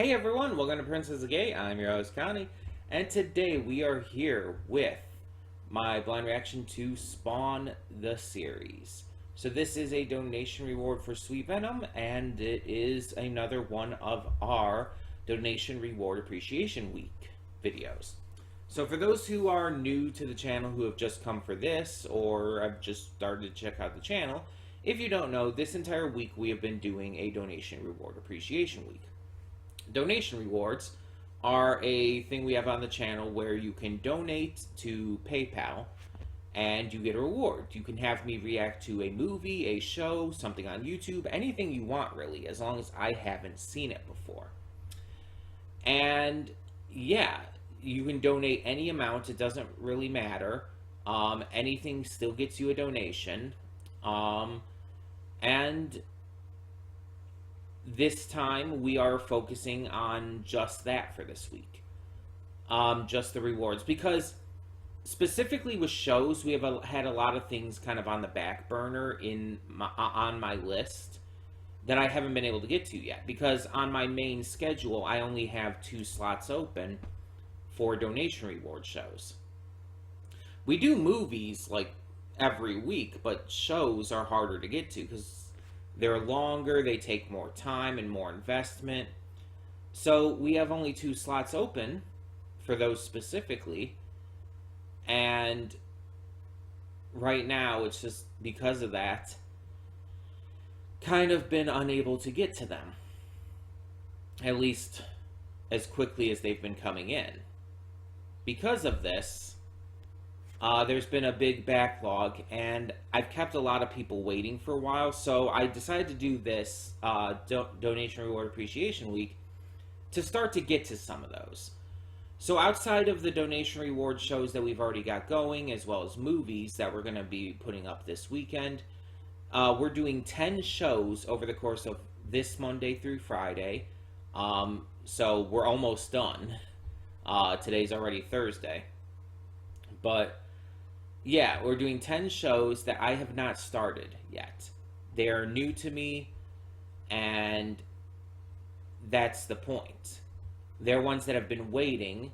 Hey everyone, welcome to Princess of Gay. I'm your host Connie, and today we are here with my blind reaction to Spawn the series. So this is a donation reward for Sweet Venom, and it is another one of our donation reward appreciation week videos. So for those who are new to the channel, who have just come for this, or have just started to check out the channel, if you don't know, this entire week we have been doing a donation reward appreciation week. Donation rewards are a thing we have on the channel where you can donate to PayPal and you get a reward. You can have me react to a movie, a show, something on YouTube, anything you want really, as long as I haven't seen it before. And yeah, you can donate any amount, it doesn't really matter. Anything still gets you a donation. And this time we are focusing on just that for this week. Just the rewards. Because specifically with shows, we have had a lot of things kind of on the back burner on my list that I haven't been able to get to yet. Because on my main schedule, I only have 2 slots open for donation reward shows. We do movies like every week, but shows are harder to get to because they're longer, they take more time and more investment. So we have only 2 slots open for those specifically. And right now, it's just because of that, kind of been unable to get to them. At least as quickly as they've been coming in. Because of this, there's been a big backlog, and I've kept a lot of people waiting for a while, so I decided to do this Donation Reward Appreciation Week to start to get to some of those. So outside of the donation reward shows that we've already got going, as well as movies that we're going to be putting up this weekend, we're doing 10 shows over the course of this Monday through Friday, so we're almost done. Today's already Thursday. But yeah, we're doing 10 shows that I have not started yet. They are new to me, and that's the point. They're ones that have been waiting,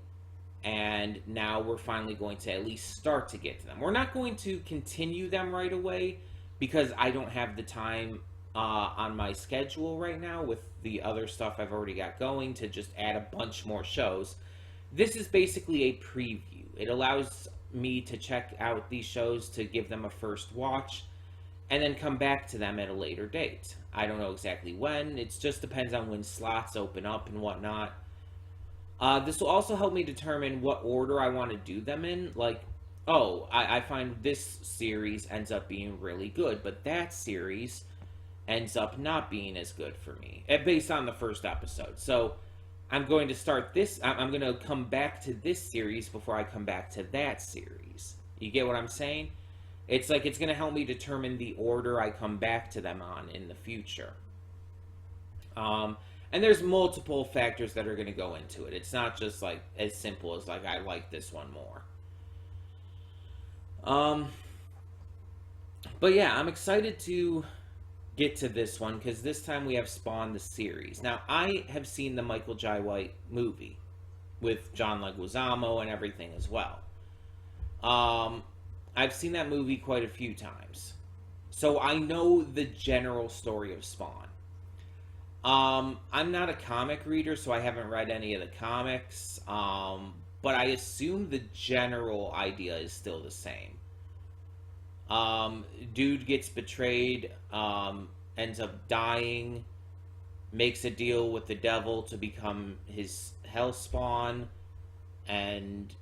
and now we're finally going to at least start to get to them. We're not going to continue them right away, because I don't have the time on my schedule right now with the other stuff I've already got going to just add a bunch more shows. This is basically a preview. It allows me to check out these shows, to give them a first watch, and then come back to them at a later date. I don't know exactly when. It just depends on when slots open up and whatnot. This will also help me determine what order I want to do them in. Like, I find this series ends up being really good, but that series ends up not being as good for me, based on the first episode. So I'm going to start this, I'm going to come back to this series before I come back to that series. You get what I'm saying? It's like it's going to help me determine the order I come back to them on in the future. And there's multiple factors that are going to go into it. It's not just like as simple as like I like this one more. But yeah, I'm excited to get to this one because this time we have Spawn the series. Now, I have seen the Michael Jai White movie with John Leguizamo and everything as well. I've seen that movie quite a few times, so I know the general story of Spawn. I'm not a comic reader, so I haven't read any of the comics, but I assume the general idea is still the same. Dude gets betrayed, ends up dying, makes a deal with the devil to become his hell spawn, and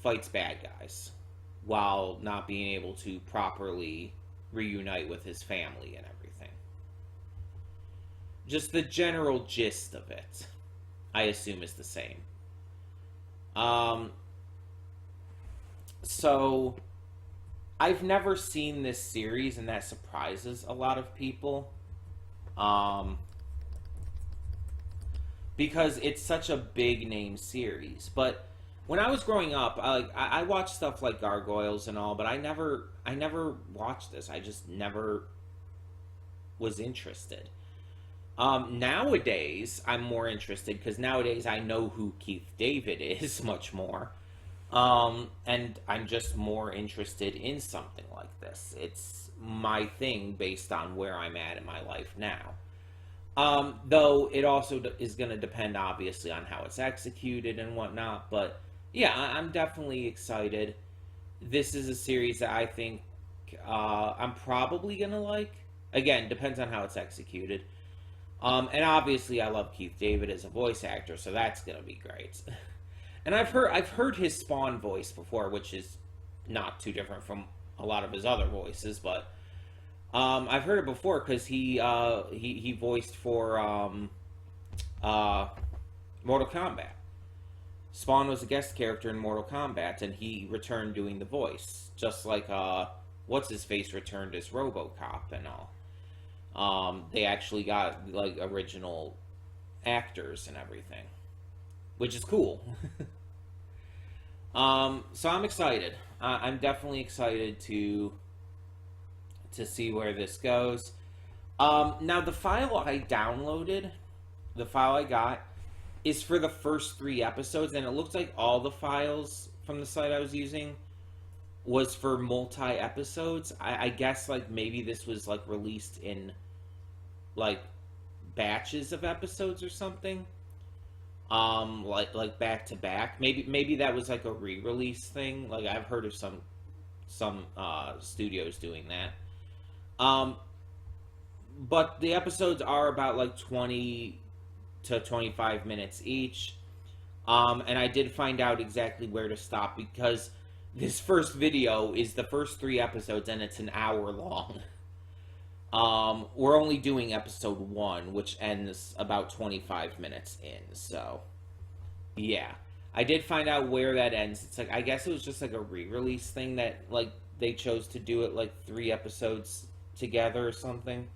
fights bad guys while not being able to properly reunite with his family and everything. Just the general gist of it, I assume, is the same. So I've never seen this series, and that surprises a lot of people. Because it's such a big name series. But when I was growing up, I watched stuff like Gargoyles and all, but I never watched this. I just never was interested. Nowadays, I'm more interested because nowadays I know who Keith David is much more. And I'm just more interested in something like this. It's my thing based on where I'm at in my life now. Though it also is going to depend, obviously, on how it's executed and whatnot. But yeah, I'm definitely excited. This is a series that I think I'm probably going to like. Again, depends on how it's executed. And obviously, I love Keith David as a voice actor, so that's going to be great. And I've heard his Spawn voice before, which is not too different from a lot of his other voices, but I've heard it before because he voiced for uh, Mortal Kombat. Spawn was a guest character in Mortal Kombat, and he returned doing the voice, just like what's his face returned as RoboCop and all. They actually got like original actors and everything, which is cool. So I'm excited. I'm definitely excited to see where this goes. Now the file I downloaded, the file I got, is for the first 3 episodes, and it looks like all the files from the site I was using was for multi episodes. I guess like maybe this was like released in like batches of episodes or something. Like back to back. Maybe that was like a re-release thing. Like I've heard of some studios doing that. But the episodes are about like 20 to 25 minutes each. And I did find out exactly where to stop because this first video is the first 3 episodes and it's an hour long. We're only doing episode 1, which ends about 25 minutes in, so yeah. I did find out where that ends. It's like, I guess it was just like a re-release thing that, like, they chose to do it like 3 episodes together or something.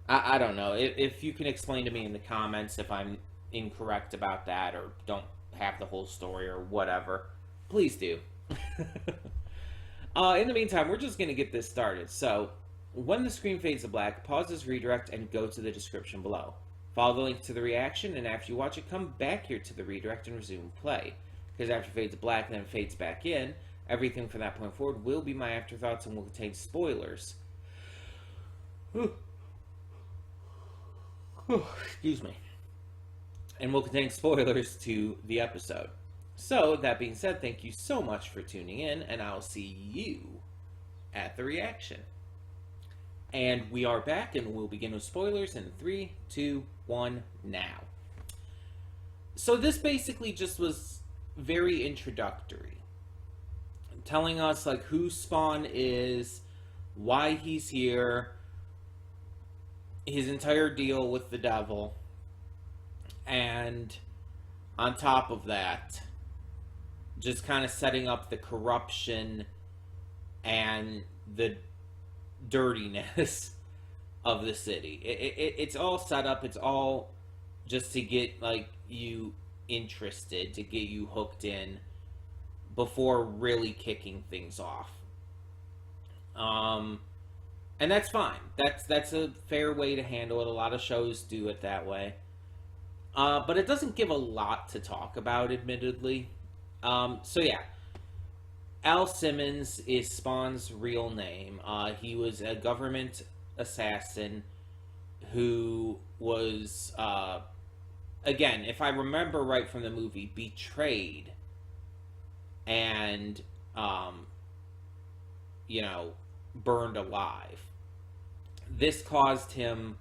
I don't know. If you can explain to me in the comments if I'm incorrect about that or don't have the whole story or whatever, please do. In the meantime, we're just going to get this started. So, when the screen fades to black, pause this redirect and go to the description below. Follow the link to the reaction, and after you watch it, come back here to the redirect and resume play. Because after it fades to black and then fades back in, everything from that point forward will be my afterthoughts and will contain spoilers. Excuse me. And will contain spoilers to the episode. So, that being said, thank you so much for tuning in, and I'll see you at the reaction. And we are back, and we'll begin with spoilers in 3, 2, 1, now. So this basically just was very introductory. Telling us, like, who Spawn is, why he's here, his entire deal with the devil, and on top of that, just kind of setting up the corruption and the dirtiness of the city. It's all set up. It's all just to get like you interested, to get you hooked in before really kicking things off. And that's fine. That's a fair way to handle it. A lot of shows do it that way. But it doesn't give a lot to talk about, admittedly. So yeah. Al Simmons is Spawn's real name. He was a government assassin who was, again, if I remember right from the movie, betrayed and, burned alive. This caused him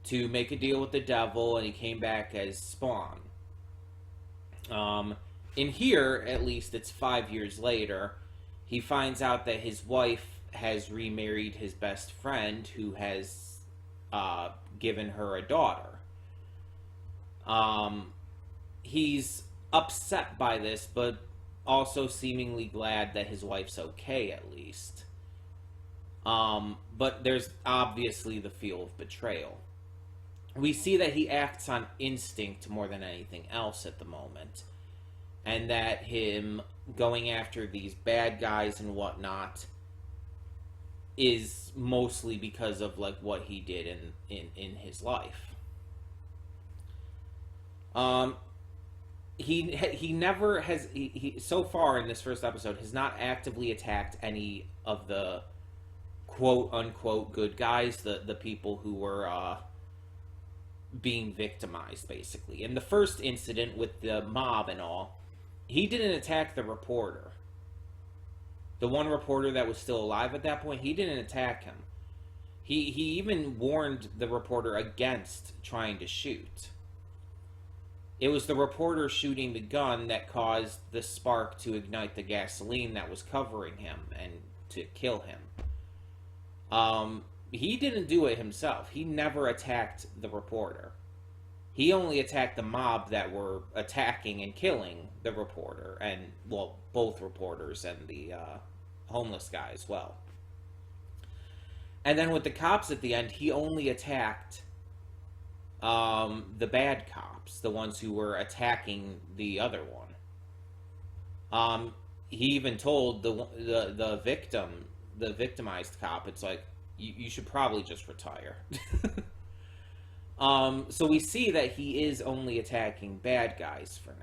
to make a deal with the devil, and he came back as Spawn. In here, at least, it's 5 years later, he finds out that his wife has remarried his best friend, who has given her a daughter. He's upset by this, but also seemingly glad that his wife's okay, at least. But there's obviously the feel of betrayal. We see that he acts on instinct more than anything else at the moment. And that him going after these bad guys and whatnot is mostly because of like what he did in his life. Um, he never has he so far in this first episode has not actively attacked any of the quote unquote good guys, the people who were being victimized basically. In the first incident with the mob and all, he didn't attack the reporter. The one reporter that was still alive at that point, he didn't attack him. He even warned the reporter against trying to shoot. It was the reporter shooting the gun that caused the spark to ignite the gasoline that was covering him and to kill him. He didn't do it himself. He never attacked the reporter. He only attacked the mob that were attacking and killing the reporter, and, well, both reporters and the homeless guy as well. And then with the cops at the end, he only attacked the bad cops, the ones who were attacking the other one. He even told the victim, the victimized cop, it's like, you should probably just retire. So we see that he is only attacking bad guys for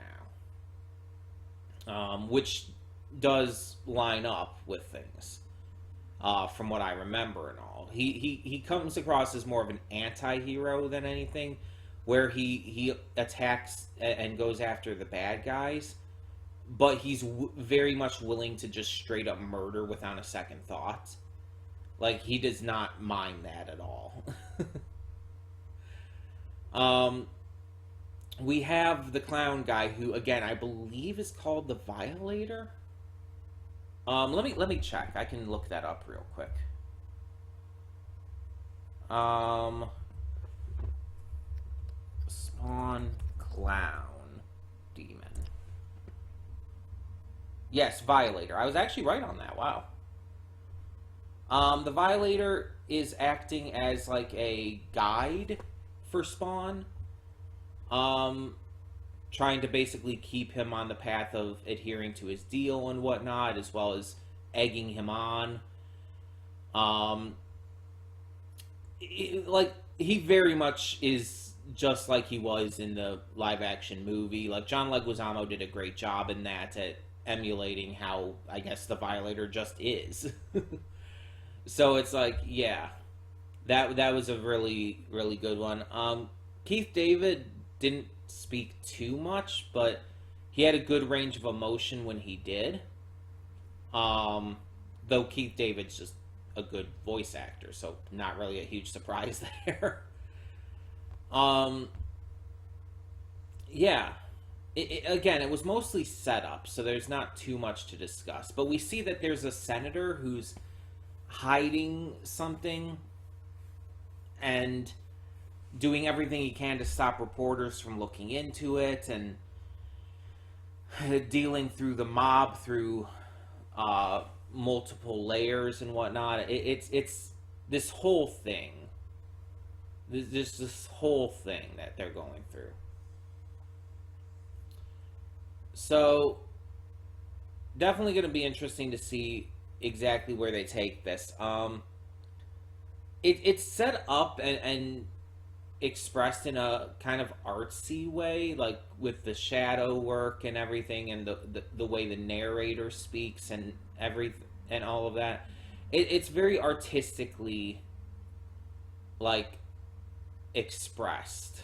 now, which does line up with things, from what I remember and all. He comes across as more of an anti-hero than anything, where he attacks and goes after the bad guys, but he's very much willing to just straight up murder without a second thought. Like, he does not mind that at all. We have the clown guy who, again, I believe is called the Violator. Let me check. I can look that up real quick. Spawn Clown Demon. Yes, Violator. I was actually right on that. Wow. The Violator is acting as like a guide for Spawn. Trying to basically keep him on the path of adhering to his deal and whatnot, as well as egging him on. Like, he very much is just like he was in the live-action movie. Like, John Leguizamo did a great job in that at emulating how, I guess, the Violator just is. So it's like, yeah, that was a really, really good one. Keith David didn't speak too much, but he had a good range of emotion when he did. Though Keith David's just a good voice actor, so not really a huge surprise there. Yeah. Again, it was mostly set up, so there's not too much to discuss. But we see that there's a senator who's hiding something and doing everything he can to stop reporters from looking into it, and dealing through the mob through multiple layers and whatnot. It's this whole thing. There's this whole thing that they're going through. So, definitely going to be interesting to see exactly where they take this. It's set up and expressed in a kind of artsy way, like with the shadow work and everything, and the way the narrator speaks and everything and all of that. It's very artistically, like, expressed.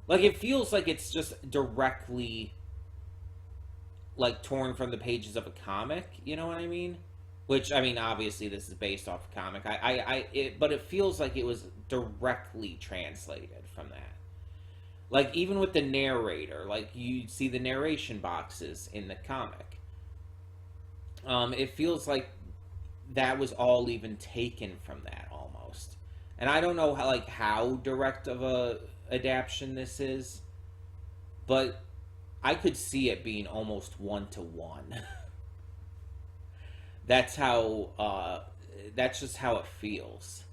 Like, it feels like it's just directly, like, torn from the pages of a comic, you know what I mean? Which, I mean, obviously this is based off a comic. But it feels like it was directly translated from that. Like, even with the narrator, like, you see the narration boxes in the comic. It feels like that was all even taken from that, almost. And I don't know how direct of a adaptation this is, but I could see it being almost 1-to-1. That's how, that's just how it feels.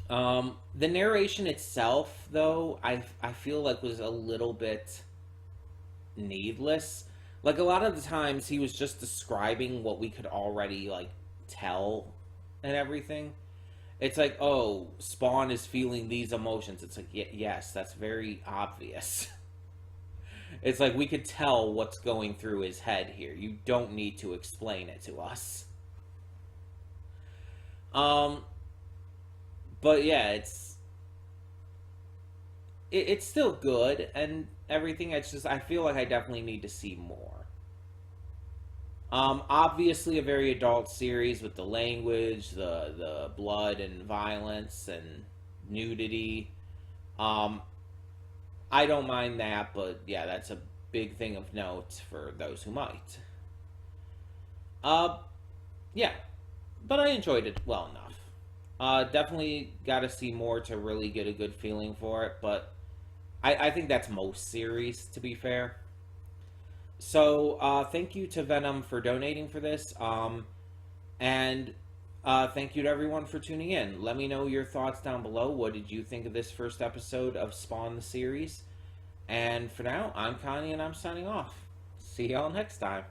The narration itself, though, I feel like was a little bit needless. Like, a lot of the times he was just describing what we could already, like, tell and everything. It's like, oh, Spawn is feeling these emotions. It's like, yes, that's very obvious. It's like we could tell what's going through his head here. You don't need to explain it to us. Um, but yeah, it's still good and everything. It's just I feel like I definitely need to see more. Obviously a very adult series with the language, the blood and violence and nudity. Um, I don't mind that, but yeah, that's a big thing of note for those who might. Uh, yeah, but I enjoyed it well enough. Definitely got to see more to really get a good feeling for it, but I think that's most series, to be fair. So, thank you to Venom for donating for this, and thank you to everyone for tuning in. Let me know your thoughts down below. What did you think of this first episode of Spawn the series? And for now, I'm Connie, and I'm signing off. See y'all next time.